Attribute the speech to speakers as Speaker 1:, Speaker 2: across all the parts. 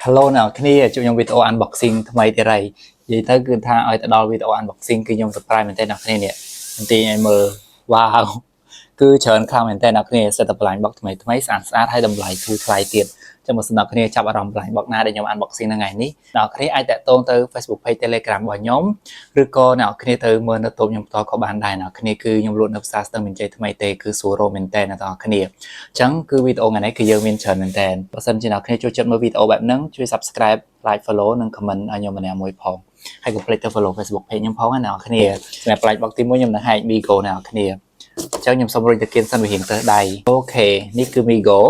Speaker 1: Hello nào, cái này chụp trong video unboxing thay mày thế này, vậy tới cứ tha ở tại đó video unboxing cứ nhung surprise mình tên nào cái này nè, mình tin em mờ, wow, cứ chờ anh khao mình tên nào cái này sẽ tập lại box thay mày sản xuất hay đầm lại thu lại tiền, cho một số nào cái này chạm vào đầm lại box na để nhung unboxing là ngày ní, nào cái này ai tại tôn tới Facebook page Telegram của nhóm, rồi có nào cái này từ mờ nó tụm nhung to có bàn đài nào cái này cứ nhung luôn upstart từ mình chơi thay mày tê cứ số rô mình tên là đó cái này, chẳng cứ video ngày này cứ giờ mình chờ mình tên, và sân trên nào cái này cho chọn video bạn nâng chui subscribe like follow និង comment ឲ្យខ្ញុំម្នាក់មួយផងហើយកុំភ្លេចទៅ follow Facebook page ខ្ញុំផងណាអ្នកគ្នាសម្រាប់ like បកទី1ខ្ញុំនឹងហែក Migo អ្នកគ្នាអញ្ចឹងខ្ញុំសូមរុញទៅគៀនសិនវារៀងទៅដៃអូខេនេះគឺ Migo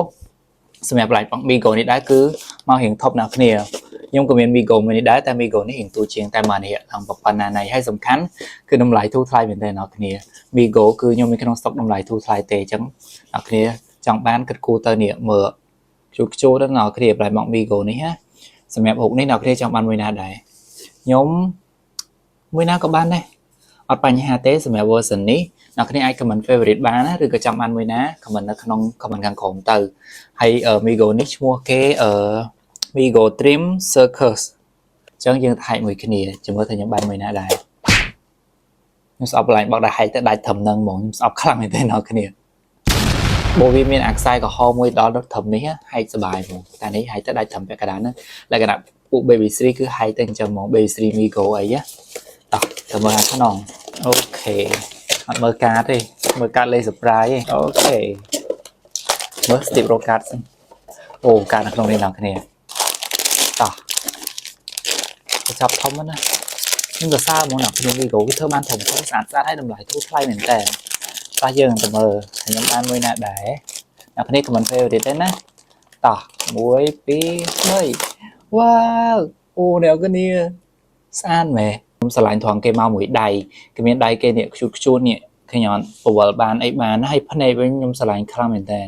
Speaker 1: សម្រាប់ like បក Migo នេះដែរគឺមករៀងថប់អ្នកគ្នាខ្ញុំក៏មាន Migo មួយនេះដែរតែ Migo នេះរៀងទូជាងតែមកនេះឡើងប៉ុណ្ណាណៃហើយសំខាន់គឺតម្លៃធូរថ្លៃមែនទេអ្នកគ្នា Migo គឺខ្ញុំមានក្នុង stock តម្លៃធូរថ្លៃទេអញ្ចឹងអ្នកគ្នាចង់បានគិតគូរទៅនេះមើលជួដល់អ្នកគ្នា like បក Migo នេះណាសម្រាប់ហុកនេះអ្នកគ្នាចង់បានមួយណាដែរខ្ញុំមួយណាក៏បានដែរអត់បញ្ហាទេសម្រាប់ version នេះអ្នកគ្នាអាច comment favorite បានណាឬក៏ចង់បានមួយណា comment នៅក្នុង comment ខាងក្រោមទៅហើយ Migo នេះឈ្មោះគេMigo Trim Circus អញ្ចឹងយើងថែមួយគ្នាចាំមើលថាខ្ញុំបានមួយណាដែរខ្ញុំស្អប់ឡើងបោកដែរហែកទៅដាច់ធំនឹងហ្មងខ្ញុំស្អប់ខ្លាំងមែនទេអ្នកគ្នាបូវាមានអាខ្សែក្រហមមួយដល់ធំនេះហែកសบายហ្មងតែនេះហែកទៅដាច់ធំពាក់កណ្ដាលហ្នឹងលក្ខណៈពួក Baby 3គឺហែកទៅអញ្ចឹងហ្មង Baby 3 Migo អីណាតោះទៅមើលខាងក្នុងអូខេអត់មើលកាតទេមើលកាតលេខ surprise ទេអូខេមើល Steve Rogers អូកាតនៅក្នុងនេះអ្នកគ្នាតោះទៅចាប់ធំណាខ្ញុំសរសើរហ្មងអ្នកគ្នា Migo វាធ្វើបានធំស្អាតស្អាតហើយតម្លៃធូរថ្លៃមែនតើតោះយើងទៅមើលខ្ញុំបានមួយណាដែរអ្នកគ្នា comment favorite ទេណាតោះ1 2 3វ៉ាវអូអ្នកគ្នាស្អាតមែនខ្ញុំឆ្លាញ់ថងគេមកមួយដៃគេមានដៃគេនេះខ្ជូតនេះខ្ញុំពវល់បានអីបានហើយភ្នែកវិញខ្ញុំឆ្លាញ់ខ្លាំងមែនតើ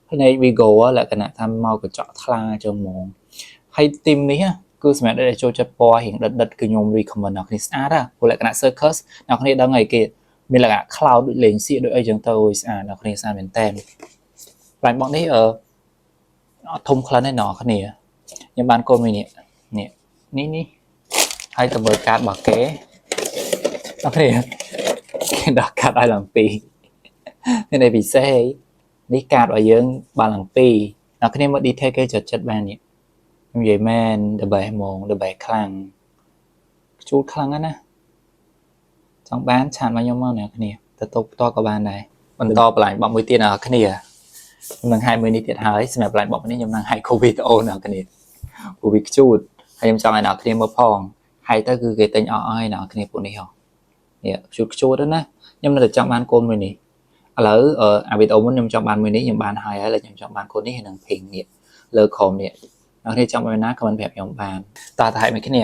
Speaker 1: ភ្នែក Vigo លក្ខណៈថាមកកញ្ចក់ថ្លាចឹងហ្មងហើយទីមនេះគឺសម្រាប់ដែលចូលចិត្តពណ៌រៀងដិតៗគឺខ្ញុំ recommend អ្នកគ្នាស្អាតព្រោះលក្ខណៈ circus អ្នកគ្នាដឹងហើយគេមានលក្ខណៈ cloud ដូចលេងសៀកដូចអីចឹងទៅស្អាតអ្នកគ្នាស្អាតមែនតើផ្លែបោកនេះអត់ធំខ្លាំងទេអ្នកគ្នាខ្ញុំបានកូនមួយនេះនេះហើយទៅមើលកាតរបស់គេអ្នកគ្នាគេដាក់កាតឲ្យឡើងពីរនេះពិសេសនេះកាតឲ្យយើងបានឡើងពីរអ្នកគ្នាមើល detail គេចិត្តបាននេះខ្ញុំនិយាយមែនដបេះហ្មងដបេះខ្លាំងជូតខ្លាំងណាស់ចង់បានឆានមកខ្ញុំមកអ្នកគ្នាទៅតុបតក៏បានដែរបន្តបន្លាញបបមួយទៀតអ្នកគ្នាខ្ញុំនឹងហែកមួយនេះទៀតហើយសម្រាប់បន្លាញបបនេះខ្ញុំនឹងហែក COVID អូនអ្នកគ្នាព្រោះវាខ្ជូតហើយខ្ញុំចង់ឲ្យអ្នកគ្នាមើលផងហែកទៅគឺគេទិញអស់ហើយអ្នកគ្នាពួកនេះហ៎នេះខ្ជូតទៅណាខ្ញុំនៅតែចង់បានកូនមួយនេះឥឡូវអាវីដេអូមុនខ្ញុំចង់បានមួយនេះខ្ញុំបានហើយឥឡូវខ្ញុំចង់បានកូននេះហើយនឹងភីងនេះលើខមនេះអ្នកគ្នាចង់បានណាខមមិនប្រាប់ខ្ញុំបានតើហែកមួយគ្នា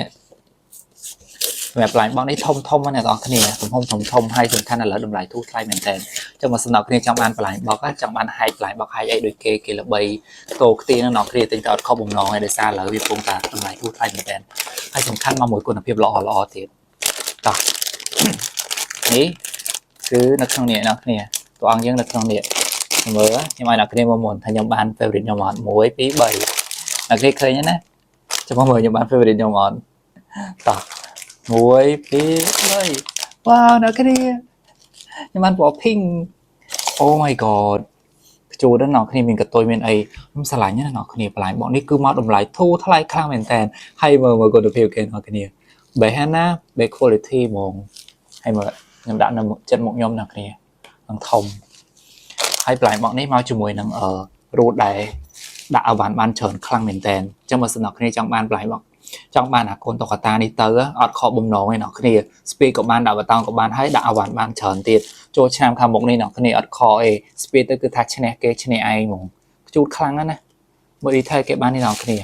Speaker 1: សម្រាប់ឡាញបងនេះធំណាអ្នកនរគ្នាទំហំធំហើយសំខាន់ឥឡូវតម្លៃធូរថ្លៃមែនតើចឹងមកសំណក់គ្នាចង់បានបន្លាញបោកចង់បានហែកបន្លាញបោកហែកអីដូចគេល្បីតោខ្ទីនៅអ្នកគ្នាទិញទៅអត់ខុសបំណងហើយដោយសារឥឡូវវាពងតាតម្លៃធូរថ្លៃមែនតើហើយសំខាន់មកមួយគុណភាពល្អទៀតតោះនេះគឺនៅក្នុងនេះអ្នកគ្នាតួអង្គយើងនៅក្នុងនេះមើលខ្ញុំឲ្យអ្នកគ្នាមើលមុនថាខ្ញុំបាន favorite ខ្ញុំអត់1 2 3អ្នកគ្នាឃើញណាចាំមើលខ្ញុំបាន favorite ខ្ញុំអត់តោះ1 2 3វ៉ាវអ្នកគ្នាខ្ញុំបានពណ៌ pink oh my god ខ្ជូតដល់អ្នកគ្នាមានកតុយមានអីខ្ញុំស្រឡាញ់ណាអ្នកគ្នាបន្លាញបងនេះគឺមកតម្លៃធូរថ្លៃខ្លាំងមែនតើហើយមើលគុណភាពគេអ្នកគ្នា Behana Be quality ហ្មងហើយមើលខ្ញុំដាក់នៅចិត្តមុខខ្ញុំអ្នកគ្នានឹងធំហើយបន្លាញបងនេះមកជាមួយនឹងរូតដែរដាក់អវ៉ាន់បានច្រើនខ្លាំងមែនតើអញ្ចឹងបើសិនអ្នកគ្នាចង់បានបន្លាញបងចង់បានអាកូនតុក្កតានេះទៅអត់ខកបំណងទេអ្នកគ្នាស្ពីក៏បានដាក់បតង់ក៏បានហើយដាក់អវ៉ាន់បានច្រើនទៀតចូលឆ្នាំខាងមុខនេះអ្នកគ្នាអត់ខកអីស្ពីទៅគឺថាឈ្នះគេឈ្នះឯងហ្មងជូតខ្លាំងណាស់មើល detail គេបាននេះអ្នកគ្នា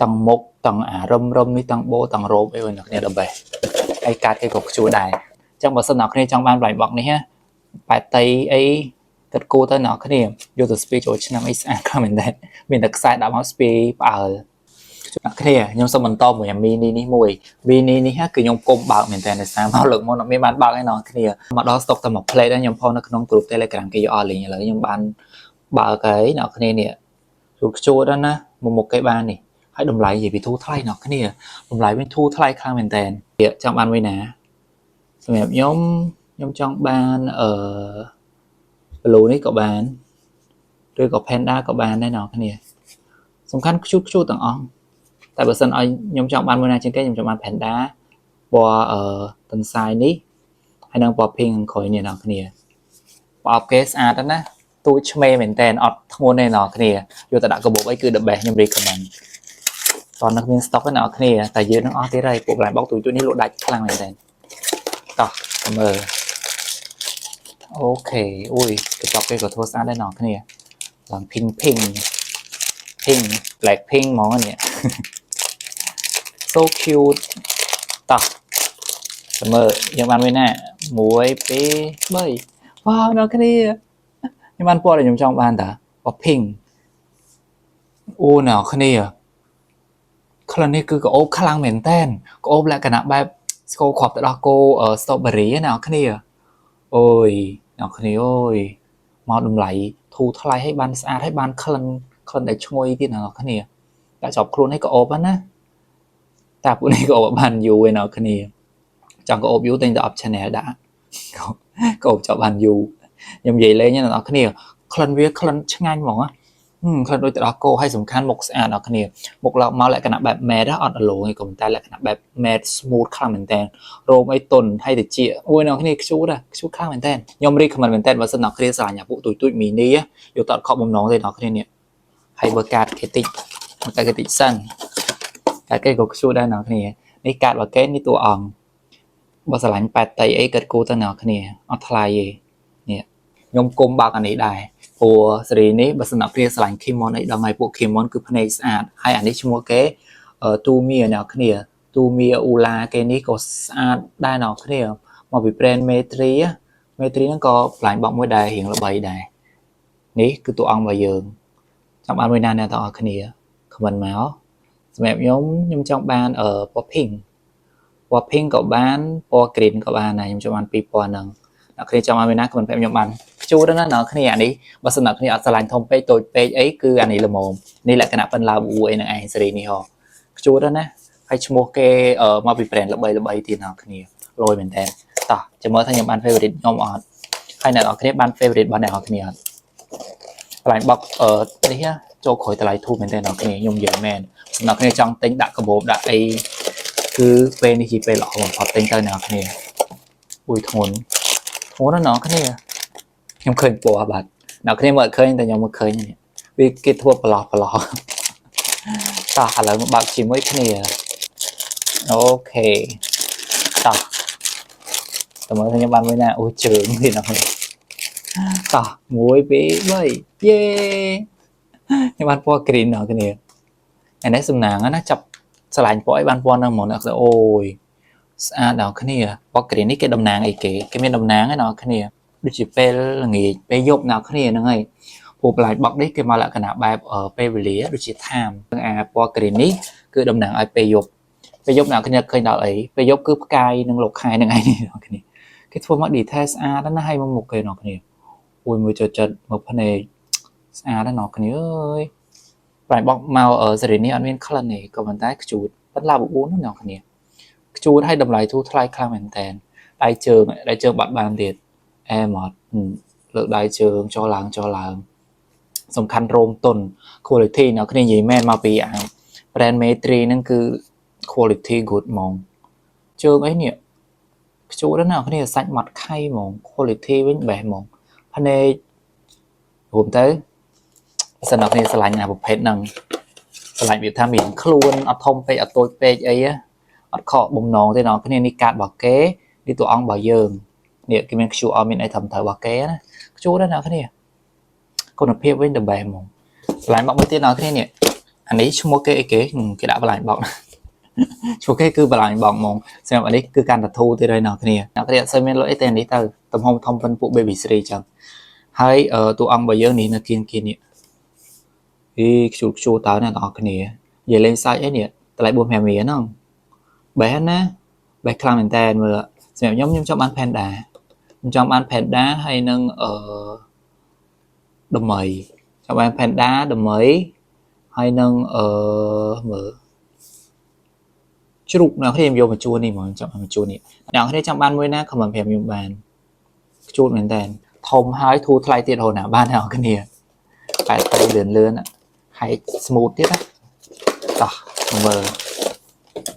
Speaker 1: តង់មុខតង់អារឹមនេះតង់បោតង់រ៉ូបអីអ្នកគ្នាដល់បេះហើយកាតគេក៏ខ្ជូតដែរអញ្ចឹងបើសិនអ្នកគ្នាចង់បានបន្លាញបោកនេះប៉ែតៃអីគិតគូទៅអ្នកគ្នាយកទៅស្ពីចូលឆ្នាំអីស្អាតខ្លាំងមែនដែរមានតែខ្សែដាក់មកស្ពីផ្អើលអ្នកគ្នាខ្ញុំសូមបន្តមួយអាមីនីនេះមួយមីនីនេះគឺខ្ញុំគុំបើកមែនតើដោយសារមកលើកមុនអត់មានបានបើកឯណោះគ្នាមកដល់ stock តែមួយ plate ខ្ញុំផុសនៅក្នុង group Telegram គេយកអស់លេងឥឡូវខ្ញុំបានបើកហើយអ្នកគ្នានេះជួតខ្ជូតណាមុខគេបាននេះ ហើយតម្លៃនិយាយពីធូរថ្លៃណោះគ្នាតម្លៃវិញធូរថ្លៃខ្លាំងមែនតើចង់បានវិញណាសម្រាប់ខ្ញុំចង់បានblue នេះក៏បានឬក៏ panda ក៏បានដែរណោះគ្នាសំខាន់ខ្ជូតទាំងអស់តែបើសិនឲ្យខ្ញុំចង់បានមួយណាជាងគេខ្ញុំចង់បាន panda ពណ៌ទន្សាយនេះហើយនឹងពណ៌ pink ខាងក្រោយនេះណោះគ្នាប្រអប់គេស្អាតណាស់ទូចឆ្មេមែនតើអត់ធ្ងន់ទេណោះគ្នាយកទៅដាក់កាបូបអីគឺ the best ខ្ញុំ recommend តោះនៅមាន stock ទេណោះគ្នាតែយើងនឹងអស់ទៀតហើយពួក blind box ទូចនេះលក់ដាច់ខ្លាំងមែនតើតោះមើលអូខេអូយកញ្ចប់គេក៏ធ្វើស្អាតដែរណោះគ្នាឡើង pink black pink ហ្មងនេះ so cute តោះមើលយើងបានវិញណា1 2 3វ៉ាវដល់គ្នាខ្ញុំបានពណ៌ដែលខ្ញុំចង់បានតាពណ៌ pink អូណោះគ្នាខ្លះនេះគឺក្អូបខ្លាំងមែនតើក្អូបលក្ខណៈបែបស្គរគ្រាប់ទៅដល់គោ strawberry ណាអ្នកគ្នាអូយអ្នកគ្នាអូយមកតម្លៃធូរថ្លៃឲ្យបានស្អាតឲ្យបានក្លិនដែលឈ្ងុយទៀតអ្នកគ្នាតែចប់ខ្លួនឲ្យក្អូបណាតែពួកនេះក្អូបបានយូរឯអ្នកគ្នាចង់ក្អូបយូរតែទៅ option ដាក់ក្អូបចប់បានយូរខ្ញុំនិយាយលេងណាអ្នកគ្នាក្លិនវាក្លិនឆ្ងាញ់ហ្មងក្លិនដូចទៅដល់គោហើយសំខាន់មុខស្អាតអ្នកគ្នាមុខមកលក្ខណៈបែប matte អត់អាឡូងឯងក៏តែលក្ខណៈបែប matte smooth ខ្លាំងមែនតើរោមអីតុនហើយតិចអូយអ្នកគ្នាខ្ជូតខ្លាំងមែនតើខ្ញុំ recommend មែនតើបើសិនអ្នកគ្នាស្រឡាញ់អាពួកទូច mini យកទៅអត់ខកបំណងទេអ្នកគ្នានេះហើយបើកាតគេតិចសិនតែគេក៏ខ្ជូតដែរអ្នកគ្នានេះកាតបើគេនេះតួអង្គបើស្រឡាញ់ប៉ែតតៃអីក៏គូទៅអ្នកគ្នាអត់ថ្លៃទេនេះខ្ញុំគុំបើកអានេះដែរព្រោះសេរីនេះបើសិនអ្នកគ្នាស្រឡាញ់ Kimon អីដល់ហើយពួក Kimon គឺភ្នែកស្អាតហើយអានេះឈ្មោះគេTumia អ្នកគ្នា Tumia Ula គេនេះក៏ស្អាតដែរអ្នកគ្នាមកពី brand Metri ហ្នឹងក៏ blind box មួយដែររៀងល្បីដែរនេះគឺតួអង្គរបស់យើងចង់បានមួយណាអ្នកទាំងអស់គ្នា comment មកសម្រាប់ខ្ញុំចង់បានពណ៌ pink ក៏បានពណ៌ green ក៏បានដែរខ្ញុំចង់បានពីរពណ៌ហ្នឹងអ្នកគ្នាចង់បានមួយណា comment ប្រាប់ខ្ញុំបានជួរណាអ្នកគ្នាអានេះបើសិនអ្នកគ្នាអត់ស្រឡាញ់ធំពេកតូចពេកអីគឺអានេះល្មមនេះលក្ខណៈប៉ិនឡាវអីនឹងឯងសេរីនេះហ៎ជួរណាហើយឈ្មោះគេមកពី brand ល្បីទៀតអ្នកគ្នាលយមែនតើតោះចាំមើលថាខ្ញុំបាន favorite ខ្ញុំអត់ហើយអ្នកនរគ្នាបាន favorite របស់អ្នកនរគ្នាអត់តម្លៃបកនេះចូលក្រោយតម្លៃធូរមែនតើអ្នកនរគ្នាខ្ញុំនិយាយមែនអ្នកគ្នាចង់ទិញដាក់កាបូបដាក់អីគឺពេលនេះជាពេលល្អបំផុតទិញទៅអ្នកនរគ្នាអ៊ុយធ្ងន់ណាអ្នកគ្នាខ្ញុំឃើញពណ៌បាទអ្នកគ្នាមើលឃើញតែខ្ញុំមើលឃើញនេះវាគេធ្វើប្រឡោះតោះឥឡូវមកបើកជាមួយគ្នាអូខេតោះតើមើលខ្ញុំបានមួយណាអូជើងនេះអ្នកគ្នាតោះ1 2 3យេខ្ញុំបានពណ៌ green អ្នកគ្នាអានេះសំណាងណាចាប់ឆ្លាញ់ពណ៌ឲ្យបានពណ៌ហ្នឹងហ្មងអ្នកស្អូយស្អាតអ្នកគ្នាពណ៌ green នេះគេតំណាងអីគេមានតំណាងឯអ្នកគ្នាដូចជាពេលល្ងាចពេលយប់អ្នកគ្នាហ្នឹងហើយពូ blind box នេះគេមកលក្ខណៈបែបពេលវេលាដូចជា time អាពណ៌ green នេះគឺតំណាងឲ្យពេលយប់អ្នកគ្នាឃើញដល់អីពេលយប់គឺផ្កាយនិងលោកខែហ្នឹងឯងអ្នកគ្នាគេធ្វើមក detail ស្អាតណាស់ហើយមកមុខគេអ្នកគ្នាអូយមើលចិត្តមកភ្នែកស្អាតណាស់អ្នកគ្នាអើយ blind box មកសេរីនេះអត់មានក្លិនទេក៏ប៉ុន្តែខ្ជូតប៉ុន្តែ9ហ្នឹងអ្នកគ្នាខ្ជូតឲ្យតម្លៃធូរថ្លៃខ្លាំងមែនតើដៃជើងបាត់បានទៀតអែមអត់លើកដៃជើងចុះឡើងសំខាន់រោមតុន quality អ្នកគ្នានិយាយមែនមកពីអា brand Metri ហ្នឹងគឺ quality good ហ្មងជើងអីនេះខ្ជូតណាស់អ្នកគ្នាសាច់ម៉ត់ខៃហ្មង quality វិញបែបហ្មងភ្នែករួមទៅសិនអ្នកគ្នាស្រឡាញ់អាប្រភេទហ្នឹងស្រឡាញ់វាថាមានខ្លួនអត់ធំពេកអត់តូចពេកអីអត់ខកបំណងទេអ្នកគ្នានេះកាតរបស់គេនេះតួអង្គរបស់យើងនេះគេមាន QR មានអីត្រឹមត្រូវរបស់គេណាខ្ជូតណាស់អ្នកគ្នាគុណភាពវិញ the best ហ្មងបន្លាញបោកមួយទៀតអ្នកគ្នានេះអានេះឈ្មោះគេអីគេដាក់បន្លាញបោកឈ្មោះគេគឺបន្លាញបោកហ្មងសម្រាប់អានេះគឺកាន់តែធូរទៀតហើយអ្នកគ្នាអត់សូវមានលុយអីតែនេះទៅទំហំធំប៉ុនពួក baby 3ចឹងហើយតួអង្គរបស់យើងនេះនៅគៀននេះខ្ជូតតើអ្នកនរគ្នានិយាយលេងសាច់អីនេះតម្លៃ 4-5 រៀលហ្នឹងបែរណាបែរខ្លាំងមែនតើមើលសម្រាប់ខ្ញុំចង់បាន panda ហើយនឹងដមីចង់បាន panda ដមីហ ហើយនឹងមើលជ្រូកអ្នកខ្ញុំយកមកជួននេះមកចាំមកជួននេះអ្នកគ្នាចង់បានមួយណាខមមិនប្រាប់ខ្ញុំបានជួនមែនតើធំហើយធូរថ្លៃទៀតហូរណាបានអ្នកគ្នាបែបទៅលឿនហើយ smooth ទៀតណាតោះមើល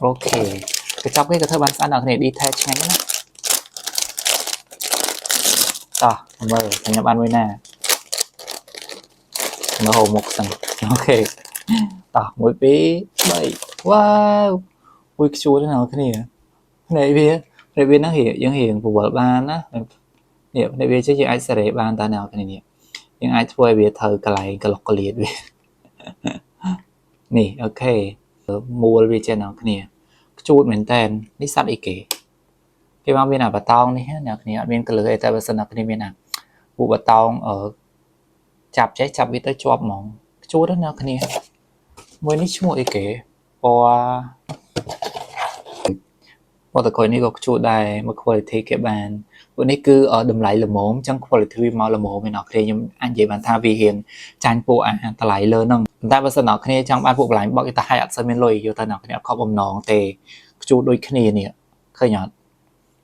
Speaker 1: អូខេកញ្ចប់គេក៏ធ្វើបានស្អាតអ្នកគ្នា detail ឆ្ងាញ់ណាតោះមើលខ្ញុំបានមួយណាមើលហូរមុខសិនអូខេតោះ1 2 3វ៉ាវមួយខ្ជួលណាគ្នានេះវាហ្នឹងយើងរៀងពវល់បានណានេះវាចេះយើងអាចសេរីបានតើអ្នកគ្នានេះយើងអាចធ្វើឲ្យវាត្រូវកន្លែងកលុកកលៀតវានេះអូខេមូលវាចេះអ្នកគ្នាខ្ជួលមែនតើនេះសัตว์អីគេមកមានអាបតោងនេះអ្នកគ្នាអត់មានកលឺអីតែបើសិនអ្នកគ្នាមានអាពួកបតោងចាប់វាទៅជាប់ហ្មងខ្ជួលទៅអ្នកគ្នាមួយនេះឈ្មោះអីគេពណ៌តកុយនេះក៏ខ្ជួលដែរមក quality គេបានពួកនេះគឺតម្លៃល្មមអញ្ចឹង quality វាមកល្មមឯអ្នកគ្នាខ្ញុំអាចនិយាយបានថាវាហ៊ានចាញ់ពួកអាតម្លៃលើហ្នឹងតែបើសិនអ្នកគ្នាចង់បានពួកបន្លែបកគេថាឲ្យអត់សូវមានលុយយកទៅអ្នកគ្នាអត់ខកបំណងទេខ្ជួលដូចគ្នានេះឃើញអត់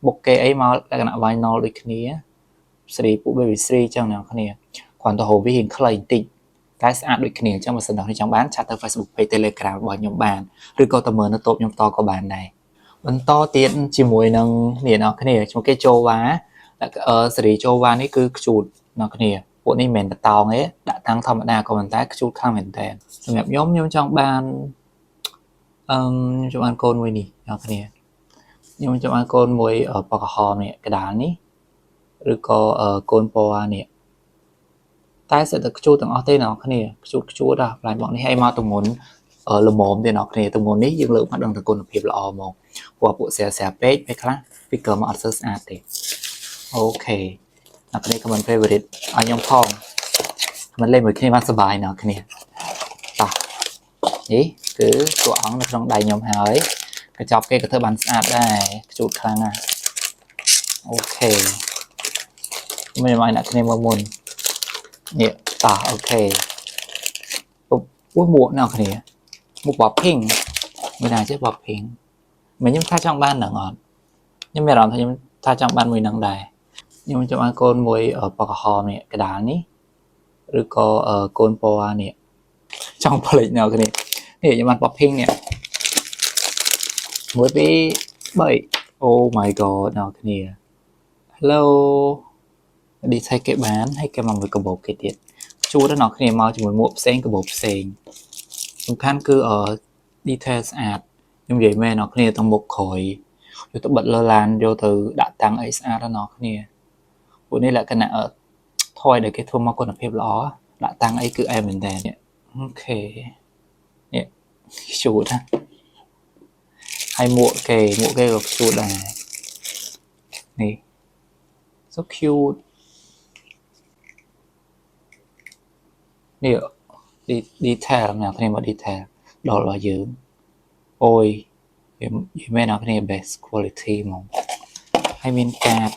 Speaker 1: បុកគេអីមកលក្ខណៈ vinyl ដូចគ្នាស្រីពួក baby ស្រីអញ្ចឹងអ្នកគ្នាគ្រាន់តែហៅវាហ៊ានខ្លីបន្តិចតែស្អាតដូចគ្នាអញ្ចឹងបើសិនអ្នកគ្នាចង់បានឆាតទៅ Facebook page Telegram របស់ខ្ញុំបានឬក៏ទៅមើលនៅតូបខ្ញុំតក៏បានដែរបន្តទៀតជាមួយនឹងនេះអ្នកគ្នាឈ្មោះគេជូវ៉ាសេរីជូវ៉ានេះគឺខ្ជូតអ្នកគ្នាពួកនេះមិនមែនបតោងទេដាក់តាំងធម្មតាក៏ប៉ុន្តែខ្ជូតខ្លាំងមែនតើសម្រាប់ខ្ញុំចង់បានខ្ញុំចង់បានកូនមួយនេះអ្នកគ្នាខ្ញុំចង់បានកូនមួយបកក្រហមនេះកដាលនេះឬក៏កូនពណ៌នេះតែសិតតែខ្ជូតទាំងអស់ទេអ្នកគ្នាខ្ជូតដល់ផ្លែបកនេះឲ្យមកទម្ងន់ល្មមទេអ្នកគ្នាទម្ងន់នេះយើងលើកមកដឹងទៅគុណភាពល្អហ្មងព្រោះពួកស្រាពេកពេលខ្លះ figure មកអត់សូវស្អាតទេអូខេអ្នកគ្នា comment favorite ឲ្យខ្ញុំផងមិនលេងមួយគ្នាបានសុបាយអ្នកគ្នាតោះនេះគឺតួអង្គនៅក្នុងដៃខ្ញុំហើយកញ្ចប់គេក៏ធ្វើបានស្អាតដែរខ្ជូតខ្លាំងណាស់អូខេមិនឲ្យអ្នកគ្នាមើលមុននេះតោះអូខេមួយមួកអ្នកគ្នាមួកបបភីងមិនណាចេះបបភីងមិនខ្ញុំថាចង់បានហ្នឹងអត់ខ្ញុំមានអារម្មណ៍ថាខ្ញុំថាចង់បានមួយហ្នឹងដែរខ្ញុំចង់បានកូនមួយបកក្រហមនេះកដាលនេះឬក៏កូនពណ៌នេះចង់ផ្លេចអ្នកគ្នានេះខ្ញុំបានបបភីងនេះ1 2 3 Oh my god អ្នកគ្នា Hello ឌីថៃគេបានហើយគេមកមួយកបោគេទៀតជួលដល់អ្នកគ្នាមកជាមួយមួកផ្សេងកបោផ្សេងសំខាន់គឺdetail ស្អាតខ្ញុំនិយាយមែនអ្នកគ្នាទាំងមុខក្រោយយកទៅបិទលើឡានយកទៅដាក់តាំងអីស្អាតដល់អ្នកគ្នាពួកនេះលក្ខណៈថយដែលគេធ្វើមកគុណភាពល្អដាក់តាំងអីគឺអែមមែនតើនេះអូខេនេះជួលណាហើយមួកគេក៏ជួលដែរនេះ so cute នេះ detail អ្នកគ្នាមក detail ដល់របស់យើងអូយវាមែនអ្នកគ្នា best quality ហ្មងហើយមានកាត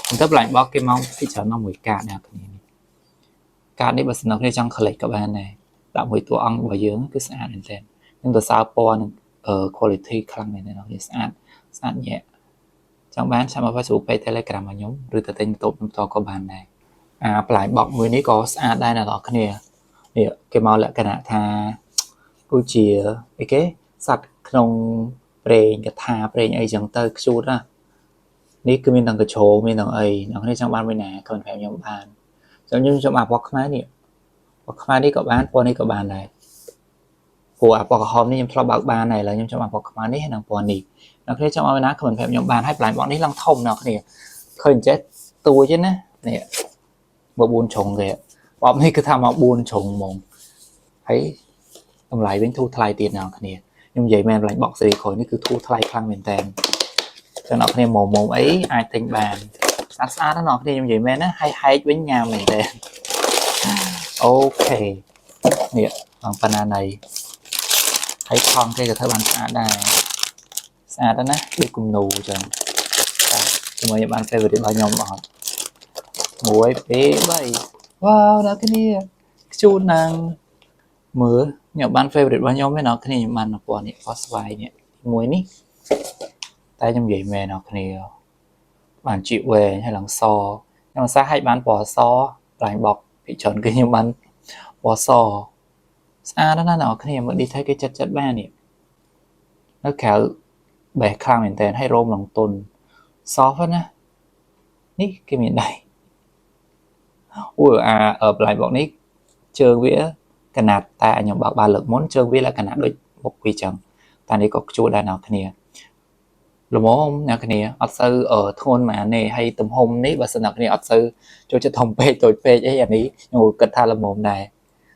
Speaker 1: បន្ទាប់ឡើងបោកគេមកពីច្រើនមកមួយកាតអ្នកគ្នាកាតនេះបើសិនអ្នកគ្នាចង់ collect ក៏បានដែរដាក់មួយតួអង្គរបស់យើងគឺស្អាតមែនទែននឹងទៅសើពណ៌នឹងquality ខ្លាំងមែនទែនអ្នកគ្នាស្អាតញ៉ែចង់បានឆាប់មក Facebook page Telegram របស់ខ្ញុំឬទៅទិញបន្ទប់ខ្ញុំតក៏បានដែរផ្លែបោកមួយនេះក៏ស្អាតដែរអ្នកនរគ្នានេះគេមកលក្ខណៈថាដូចជាអីគេសត្វក្នុងប្រេងកថាប្រេងអីចឹងទៅខ្ជូតណានេះគឺមានទាំងកញ្ជ្រោងមានទាំងអីអ្នកគ្នាចង់បានមួយណាក៏ប្រាប់ខ្ញុំបានខ្ញុំចង់បានពណ៌ខ្មែរនេះក៏បានពណ៌នេះក៏បានដែរព្រោះពណ៌ក្រហមនេះខ្ញុំធ្លាប់បើកបានដែរឥឡូវខ្ញុំចង់បានពណ៌ខ្មែរនេះនិងពណ៌នេះអ្នកគ្នាចង់បានមួយណាក៏ប្រាប់ខ្ញុំបានហើយផ្លែបោកនេះឡើងធំអ្នកគ្នាឃើញចេះទួយទេណានេះមក4ជ្រុងគេបបនេះគឺថាមក4ជ្រុងហ្មងហើយតម្លៃវិញធូរថ្លៃទៀតអ្នកគ្នាខ្ញុំនិយាយមែនបន្លែបកសេរីក្រោយនេះគឺធូរថ្លៃខ្លាំងមែនតើចឹងអ្នកគ្នាមុំអីអាចទិញបានស្អាតណាស់អ្នកគ្នាខ្ញុំនិយាយមែនណាហើយហែកវិញញ៉ាំមែនតើអូខេនេះបងប៉ាណាណៃហើយថងគេក៏ធ្វើបានស្អាតដែរស្អាតណាស់ដូចគំនូចឹងជាមួយបាន favorite របស់ខ្ញុំអត់1 2 3វ៉ាវអ្នកគ្នាខ្ជូតណាស់ mưa nhớ ban favorite bao nhiêu mấy nó cái này mình nó bỏ này first vài này muối ní tay trong vậy mẹ nó cái này bạn chịu về hay là so nhưng mà sao hay bán bỏ so lại bọc bị chọn cái như bán bỏ so đó nó cái này mà đi thấy cái chất chất ba này nó kéo bẻ khang mình tên hay rôm lòng tuần so hết á ní cái miền đây ui ở lại bọn ní chơi vía cái nạt ta nhóm bảo ba lực muốn chơi vía là cái nạt đôi một quy chẳng ta đi có chỗ đa nào cái này là món nào cái này ở sư ở thôn mà này hay tầm hôm ní và sinh nào cái này ở sư cho thông pe tội pe cái gì ní ngồi cất tha là mồm này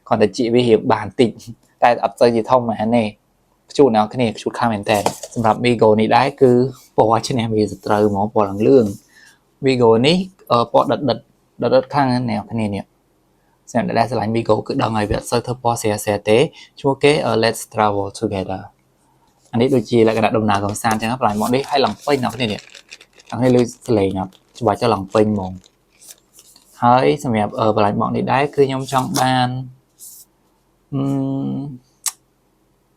Speaker 1: còn để chị với hiệp bản tịnh tại ở sư gì thông mà này chỗ nào cái này chỗ khá mềm tènสำหรับ Vigo นี้ได้คือปอชแนลมีสตรหมอปอหลังเรื่อง Vigo นี้ปอดัดข้างแนวคะแนนเนี่ยsẽได้สลาย Vigo คือดังไงแบบเซอร์เทอร์ปอเสียเตะชัวเกLet's travel together อันนี้โดยจีและกระดาษดมนาของซานจะครับหลายหมอนี้ให้หลังเป้งนะคะแนนเนี่ยหลังให้เลยสลายนะจะว่าจะหลังเป้งมองเฮ้ยสำหรับหลายหมอนี้ได้คือยมช่องบ้าน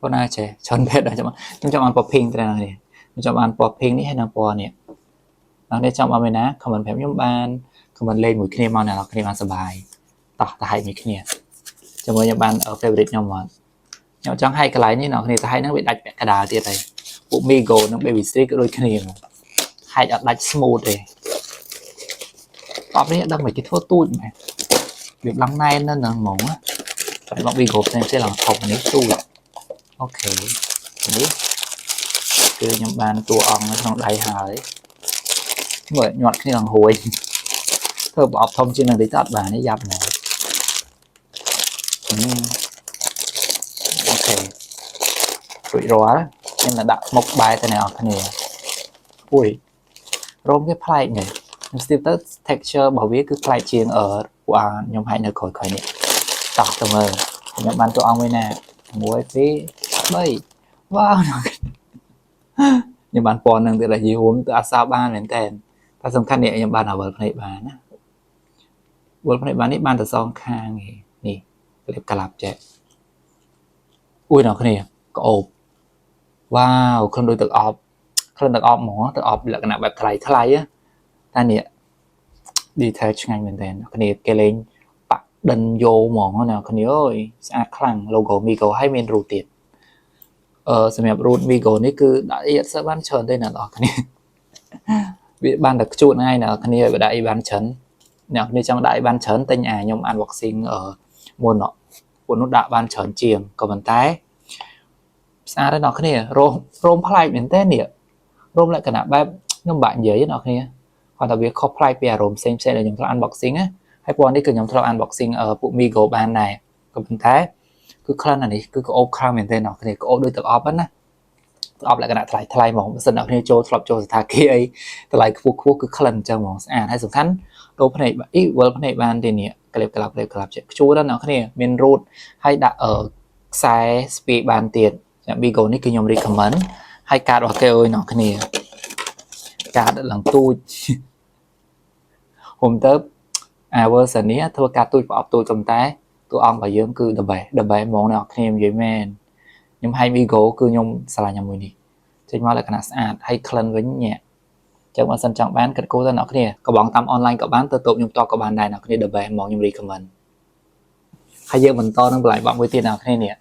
Speaker 1: ก็น่าจะชนเพชรจะมาต้องจำอันปอพิงแต่ละเนี่ยจำอันปอพิงนี่ให้นางปอเนี่ยนางได้จำเอาไว้นะคำมันแผ่ยมบานคำมันเล่นหมวยขี้เนี่ยมาเนี่ยเราขี้เนี่ยมาสบายต่อแต่ให้มีขี้เนี่ยจะมวยยมบานเฟเวอร์ริตยมวันยมจังให้กระไรนี่เนาะขี้เนี่ยจะให้นักบิดดัดแปะกระดาษที่อะไรปุ๊บมีโกนักเบบี้สติ๊กก็โดยขี้เนี่ยให้ดัดสมูทเลยตอบนี้ดังเหมือนที่ทั่วตู้ไหมviệc lắng nay nên là mỏng á phải bọn Vigo sẽ làm phòng nàyตู้ok đấyคือยำบานตัวอ่องในทางใดหายเหมือนหยอดที่หลังหวยเธอบอกthông trên là đểตัดbà này dập này ok rủi ro nên là đặt một bài thế này cái này ui rôm cái play này sticker texture bảo viết cứ play chiên ở qua nhóm hai nơi khỏi khỏi này tỏ tầm ơi nhậm bànตัวong với nè muối phí bay wow nhậm bàn ponนึงแต่ละยี่ห้อตัวอาซาบ้านเหมือนแต่ถ้าสำคัญเนี่ยnhậm bànเอาเบอร์ผลิตบ้านนะเบอร์ผลิตบ้านนี่บ้านแต่ซองข้างนี่เรียบกระลับแจ๊อุ้ยน้องคนนี้ก็อบว้าวคนดูตึกอบคนตึกอบหมอตึกอบลักษณะแบบไทยá taเนี่ยดีเทลช่างเหมือนแต่คนนี้เกลิงปะดันโยหมองnàoคนนี้เอ้ยสะอาดคลั่งโลโก้มีโก้ให้เมนรูติดสำหรับรูท Vigo นี่คือได้ยัดสบ้านเชิญได้นะต่อคันนี้บ้านđặc chuột ngay nèคันนี้ไปได้บ้านเชิญเนี่ยนี่trong đại banเชิญtên nhà nhom unboxing ở môn nọ của nút đại banเชิญ chiềng còn bàn tay xa đây nọคันนี้rôm playเหมือนแต่เนี่ยrôm lại cả nạp ba nhom bạn dễ nọคันนี้còn đặc biệt khó play bè rôm xem là nhom thằng unboxing á hay ponนี่คือnhom thằng unboxing ở bộ Vigo บ้านnày còn bàn tay cứ khăn này cứ có ốp khăn mình tên nó thì có ốp đôi tập ốp á ốp lại cái nào thay mỏng sân nào thì cho thà kia ấy lại khu cứ khăn cho mỏng hay sủng khăn đồ này ít vừa này ban thì nè cái lập chú đó nó cái này miền root hay đặt ở size speed bàn tiền Vigo này cứ nhom recommend hay card hoặc cái ơi nó cái này card lần tôi hôm tới versionนี้thua card tôi bỏ tôi cầm tayตัวอ่องไปเยอะคือดับเบิลมองเนี่ยเคลมเยอะแม่นยมให้มีโก้คือยมสลายยมมือนี่ใช่ไหมล่ะขนาดสะอาดให้เคลื่อนไว้เนี่ยจากวันสันจังบ้านกันกูตัวหนักเนี่ยก็บอกตามออนไลน์กับบ้านตัวตบยมต่อกับบ้านใดหนักเนี่ยดับเบิลมองยมรีคอมเมนต์ให้เยอะเหมือนต่อทั้งหลายบอกไว้ที่หนักเนี่ย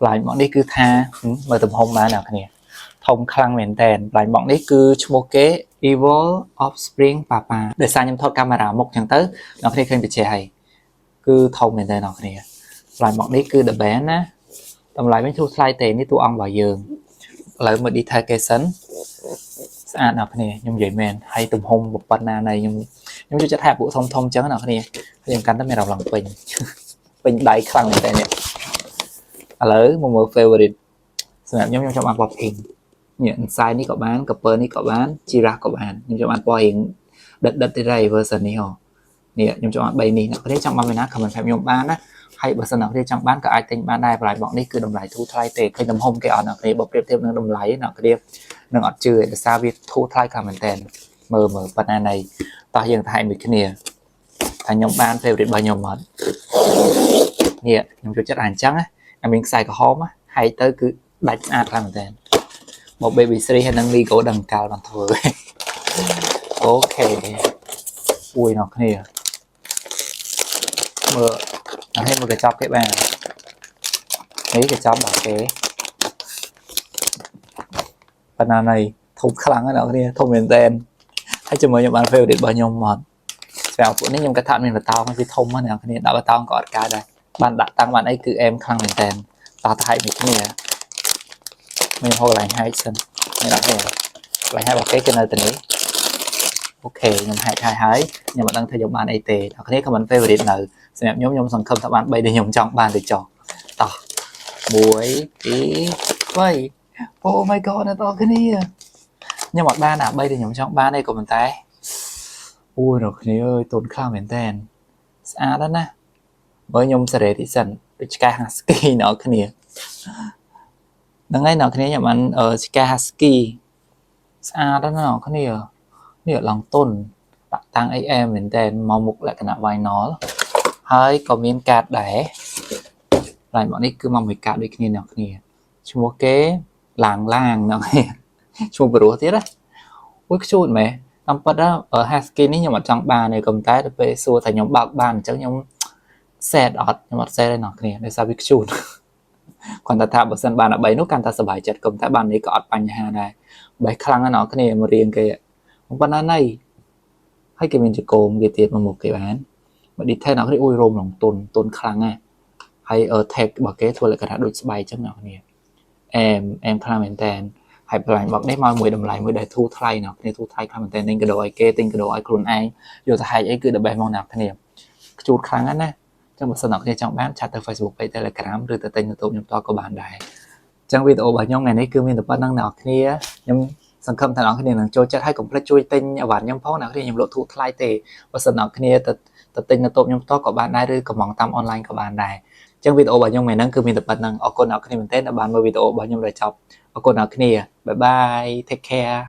Speaker 1: หลายบอกนี่คือท่าเมื่อตบหงมาหนักเนี่ยทงคลังเหม็นแทนหลายบอกนี่คือชโมเกะ Evil Offspring ป่าเดี๋ยวซายยมทอดกามาราหมกอย่างเต้หนักเนี่ยเคยไปเชียร์ให้คือทงเหมือนแต่นอกนี่หลายหมอกนี้คือ the best นะทำลายไม่ทุกไส้เตะนี่ตัวอ่องบ่อยเยิงแล้วมาดีไทเกสันสะอาดนอกนี่ยมใหญ่แมนให้ตุ่มหงบุปผาในยมจะแทบบุทงเจ้านอกนี่ยังกันตั้งแต่เราหลังเป็นได้ครั้งแต่เนี่ยแล้วมือเฟเวอร์ริตสำหรับยมชอบอ่านปอพิงเนี่ยไซน์นี่ก็บ้านกับเปิร์นี่ก็บ้านจีราก็บ้านยมชอบอ่านปอพิงดัดที่ไรเวอร์ชันนี้หรอเนี่ยยมจะอ่านใบนี้นะประเทศจังบ้านเลยนะคำมันแพมยมบ้านนะให้บริษัทประเทศจังบ้านกับไอติงบ้านได้ปลายบอกนี่คือดำไหลทูไทยเตะเคยดำหงแกอ่อนนะเคยบอกเปรียบเทียบนึงดำไหลนะเคยนึงอัดจืดแต่ซาวิทูไทยคำมันแทนเมื่อปัจจัยในต่อยังไทยมีแค่เนี่ยทางยมบ้านเฟรนด์ใบยมหมดเนี่ยยมจะจัดอ่านจังนะ mình xài có hóm á hay tới cứ đánh ạt làm tên một baby series hay năng đi cổ đằng cao đằng thừa ok ui nó kia mưa nó hay một cái chọc cái bàn mấy cái chọc bảo cái banana này thùng khăn cái nào kia thùng miền tên hay cho mới những bạn phê để bao nhiêu món vào phụ nếu những cái thằng mình là tao cái thùng á nào kia đã bắt tao có cái đây bạn đặt tăng bạn ấy cứ em khăn miền tên tao thay mình cái này mình hồi lại hai chân này là cái lại hai bảo cái nơi tình ấy ok nhưng hai nhưng mà đang theo dõi bạn ấy tệ nó cái comment favorite nào xem nhóm nhóm sòng không các bạn bay để nhóm trong bàn để chọn tao muối tí vậy oh my god nó to cái này nhưng mà ba nào bay để nhóm trong ba này của mình tay ui rồi cái ơi tốn khá mến tên đó nè với nhóm sẽ để thì dần Sky Husky nó cái này đang ngay nó cái này nhà bạn ở Sky Husky đó nó cái nàyนี่ลองต้นตั้งไอแอมเหมือนแต่มอมุกแหละขณะไวน้อให้ก็มีการได้หลายบอกนี่คือมองมีการด้วยគ្នាเนาะគ្នាឈ្មោះគេឡាងเนาะឈ្មោះព្រោះទៀតណាអូយខ្ជូតមែនតាមពិតដល់ Husky នេះខ្ញុំអត់ចង់បានទេក៏តែទៅពេលសួរថាខ្ញុំបើកបានអញ្ចឹងខ្ញុំ set អត់ខ្ញុំអត់ set ទេเนาะគ្នាដោយសារវាខ្ជូតគាត់ថាបើសិនបាន13នោះកាន់តែសុបាយចិត្តក៏តែបាននេះក៏អត់បញ្ហាដែរបែរខ្លាំងណាស់เนาะគ្នាមករៀងគេប៉ុណ្ណាណៃให้គេមានចកោមគេទៀតមកមុខគេបានមក detail ណាស់នេះអ៊ុយរោមឡងតុនខ្លាំងណាស់ហើយtag របស់គេធ្វើលក្ខណៈដូចស្បែកចឹងណាគ្នាអែមខ្លាំងមែនតើហើយបន្លាញរបស់នេះមកមួយតម្លៃមួយដែលធូរថ្លៃណាគ្នាធូរថ្លៃខ្លាំងមែនតើទិញកាដូឲ្យគេទិញកាដូឲ្យខ្លួនឯងយកទៅហែកអីគឺ the best មកណាគ្នាខ្ជូតខ្លាំងណាស់ចឹងបើសិនអ្នកគ្នាចង់បានឆាតទៅ Facebook Page Telegram ឬទៅទិញនៅទូខ្ញុំតក៏បានដែរចឹងវីដេអូរបស់ខ្ញុំថ្ងៃនេះគឺមានតែប៉ុណ្្នឹងអ្នកគ្នាខ្ញុំសង្ឃឹមថាអ្នកគ្នានឹងចូលចិត្តហើយកុំភ្លេចជួយទិញអវ៉ាន់ខ្ញុំផងអ្នកគ្នាខ្ញុំលក់ធូរថ្លៃទេបើសិនអ្នកគ្នាទៅទិញនៅតូបខ្ញុំផ្ទាល់ក៏បានដែរឬក៏មកតាមអនឡាញក៏បានដែរអញ្ចឹងវីដេអូរបស់ខ្ញុំថ្ងៃហ្នឹងគឺមានតែប៉ុណ្្នឹងអរគុណអ្នកគ្នាមែនទែនដែលបានមើលវីដេអូរបស់ខ្ញុំដល់ចប់អរគុណអ្នកគ្នាបាយបាយ take care